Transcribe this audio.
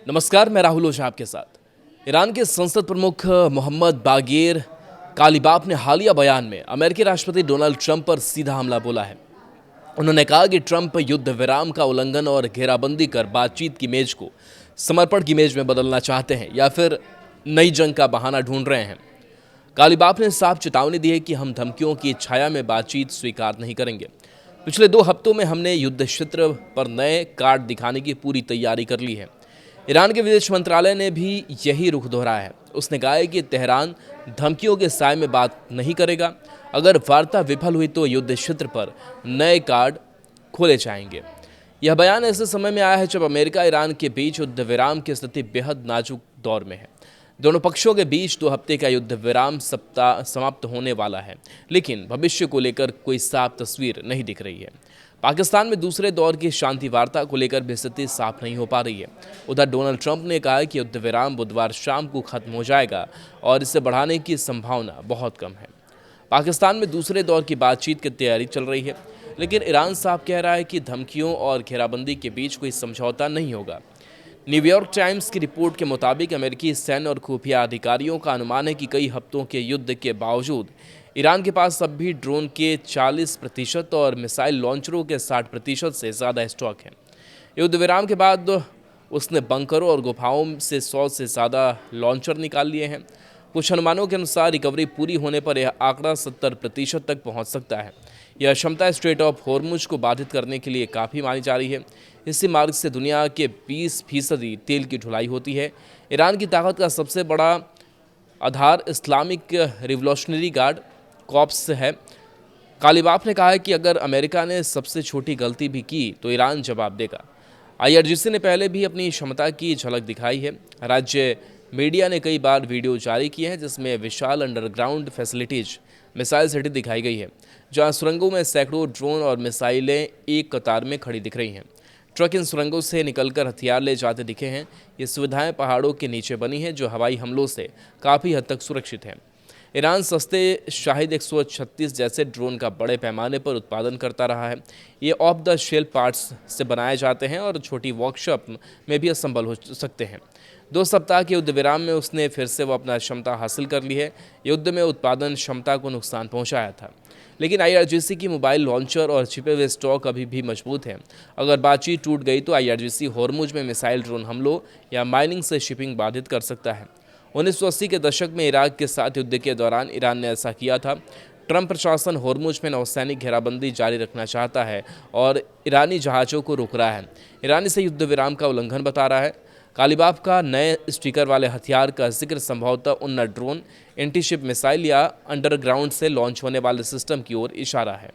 नमस्कार, मैं राहुल ओझा आपके साथ। ईरान के संसद प्रमुख मोहम्मद बागेर कालिबाफ ने हालिया बयान में अमेरिकी राष्ट्रपति डोनाल्ड ट्रंप पर सीधा हमला बोला है। उन्होंने कहा कि ट्रंप युद्ध विराम का उल्लंघन और घेराबंदी कर बातचीत की मेज को समर्पण की मेज में बदलना चाहते हैं या फिर नई जंग का बहाना ढूंढ रहे हैं। कालिबाफ ने साफ चेतावनी दी है कि हम धमकियों की छाया में बातचीत स्वीकार नहीं करेंगे। पिछले 2 हफ्तों में हमने युद्ध क्षेत्र पर नए कार्ड दिखाने की पूरी तैयारी कर ली है। ईरान के विदेश मंत्रालय ने भी यही रुख दोहराया है। उसने कहा है कि तेहरान धमकियों के साए में बात नहीं करेगा। अगर वार्ता विफल हुई तो युद्ध क्षेत्र पर नए कार्ड खोले जाएंगे। यह बयान ऐसे समय में आया है जब अमेरिका ईरान के बीच युद्ध विराम की स्थिति बेहद नाजुक दौर में है। दोनों पक्षों के बीच 2 हफ्ते का युद्ध विराम सप्ताह समाप्त होने वाला है, लेकिन भविष्य को लेकर कोई साफ तस्वीर नहीं दिख रही है। पाकिस्तान में दूसरे दौर की शांति वार्ता को लेकर भी स्थिति साफ नहीं हो पा रही है। उधर डोनाल्ड ट्रंप ने कहा है कि युद्ध विराम बुधवार शाम को खत्म हो जाएगा और इसे बढ़ाने की संभावना बहुत कम है। पाकिस्तान में दूसरे दौर की बातचीत की तैयारी चल रही है, लेकिन ईरान साफ कह रहा है कि धमकियों और घेराबंदी के बीच कोई समझौता नहीं होगा। न्यूयॉर्क टाइम्स की रिपोर्ट के मुताबिक अमेरिकी सैन्य और खुफिया अधिकारियों का अनुमान है कि कई हफ्तों के युद्ध के बावजूद ईरान के पास अब भी ड्रोन के 40% और मिसाइल लॉन्चरों के 60% से ज़्यादा स्टॉक है। युद्ध विराम के बाद उसने बंकरों और गुफाओं से 100 से ज़्यादा लॉन्चर निकाल लिए हैं। कुछ अनुमानों के अनुसार रिकवरी पूरी होने पर यह आंकड़ा 70% तक पहुंच सकता है। यह क्षमता स्ट्रेट ऑफ होर्मुज को बाधित करने के लिए काफ़ी मानी जा रही है। इसी मार्ग से दुनिया के 20% तेल की ढुलाई होती है। ईरान की ताकत का सबसे बड़ा आधार इस्लामिक रिवॉल्यूशनरी गार्ड कॉर्प्स है। कालिबाफ ने कहा है कि अगर अमेरिका ने सबसे छोटी गलती भी की तो ईरान जवाब देगा। IRGC ने पहले भी अपनी क्षमता की झलक दिखाई है। राज्य मीडिया ने कई बार वीडियो जारी किए हैं जिसमें विशाल अंडरग्राउंड फैसिलिटीज मिसाइल सिटी दिखाई गई है, जहां सुरंगों में सैकड़ों ड्रोन और मिसाइलें एक कतार में खड़ी दिख रही हैं। ट्रक इन सुरंगों से निकलकर हथियार ले जाते दिखे हैं। ये सुविधाएं पहाड़ों के नीचे बनी हैं, जो हवाई हमलों से काफ़ी हद तक सुरक्षित हैं। ईरान सस्ते शाहिद 136 जैसे ड्रोन का बड़े पैमाने पर उत्पादन करता रहा है। ये ऑफ द शेल्फ पार्ट्स से बनाए जाते हैं और छोटी वर्कशॉप में भी असंबल हो सकते हैं। 2 सप्ताह के युद्ध विराम में उसने फिर से वो अपना क्षमता हासिल कर ली है। युद्ध में उत्पादन क्षमता को नुकसान पहुंचाया था, लेकिन IRGC की मोबाइल लॉन्चर और छिपे हुए स्टॉक अभी भी मजबूत हैं। अगर बातचीत टूट गई तो IRGC होर्मुज में मिसाइल ड्रोन हमलों या माइनिंग से शिपिंग बाधित कर सकता है। 1980 के दशक में इराक के साथ युद्ध के दौरान ईरान ने ऐसा किया था। ट्रंप प्रशासन होर्मुज में नौसैनिक घेराबंदी जारी रखना चाहता है और ईरानी जहाज़ों को रोक रहा है। ईरान इसे युद्ध विराम का उल्लंघन बता रहा है। कालिबाफ का नए स्टिकर वाले हथियार का जिक्र संभवतः उन ड्रोन, एंटीशिप मिसाइल या अंडरग्राउंड से लॉन्च होने वाले सिस्टम की ओर इशारा है।